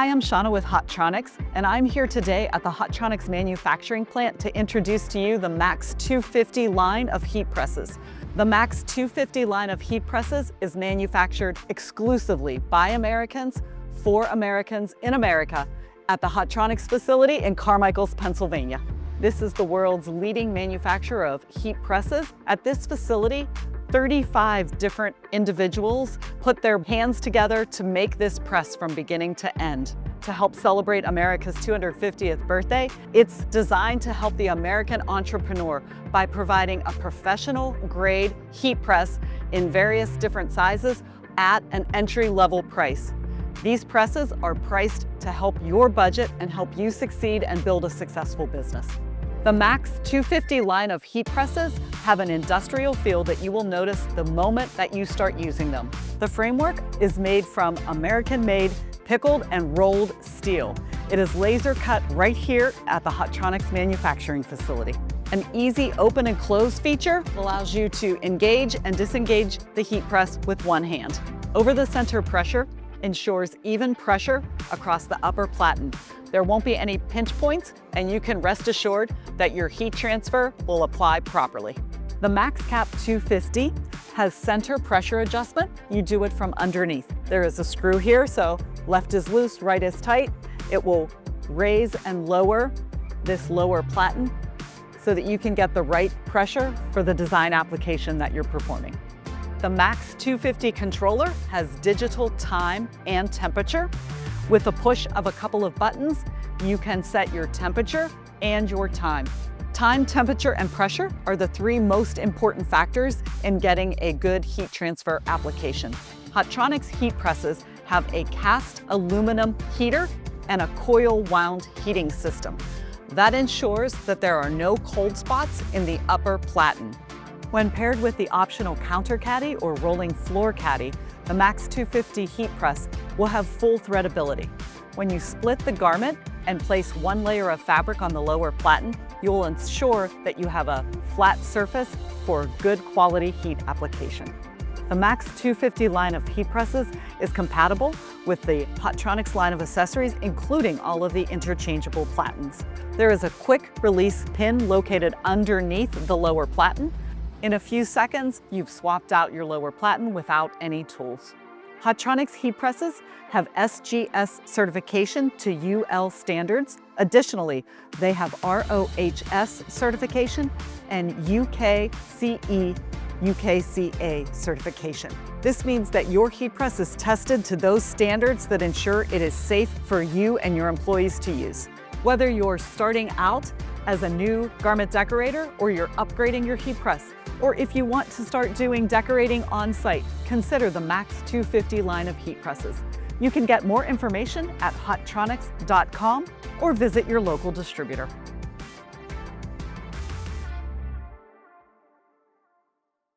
Hi, I'm Shauna with Hotronix, and I'm here today at the Hotronix manufacturing plant to introduce to you the MAXX 250 line of heat presses. The MAXX 250 line of heat presses is manufactured exclusively by Americans for Americans in America at the Hotronix facility in Carmichaels, Pennsylvania. This is the world's leading manufacturer of heat presses. At this facility, 35 different individuals put their hands together to make this press from beginning to end. To help celebrate America's 250th birthday, it's designed to help the American entrepreneur by providing a professional-grade heat press in various different sizes at an entry-level price. These presses are priced to help your budget and help you succeed and build a successful business. The MAXX 250 line of heat presses have an industrial feel that you will notice the moment that you start using them. The framework is made from American-made pickled and rolled steel. It is laser cut right here at the Hotronix manufacturing facility. An easy open and close feature allows you to engage and disengage the heat press with one hand. Over the center pressure ensures even pressure across the upper platen. There won't be any pinch points, and you can rest assured that your heat transfer will apply properly. The MAXX 250 has center pressure adjustment. You do it from underneath. There is a screw here, so left is loose, right is tight. It will raise and lower this lower platen so that you can get the right pressure for the design application that you're performing. The MAXX 250 controller has digital time and temperature. With a push of a couple of buttons, you can set your temperature and your time. Time, temperature, and pressure are the three most important factors in getting a good heat transfer application. Hotronix heat presses have a cast aluminum heater and a coil wound heating system. That ensures that there are no cold spots in the upper platen. When paired with the optional counter caddy or rolling floor caddy, the MAXX 250 heat press will have full threadability. When you split the garment and place one layer of fabric on the lower platen, you will ensure that you have a flat surface for good quality heat application. The MAXX 250 line of heat presses is compatible with the Hotronix line of accessories, including all of the interchangeable platens. There is a quick release pin located underneath the lower platen. In a few seconds, you've swapped out your lower platen without any tools. Hotronix heat presses have SGS certification to UL standards. Additionally, they have ROHS certification and UKCE UKCA certification. This means that your heat press is tested to those standards that ensure it is safe for you and your employees to use. Whether you're starting out as a new garment decorator or you're upgrading your heat press, or if you want to start doing decorating on site, consider the MAXX 250 line of heat presses. You can get more information at hotronix.com or visit your local distributor.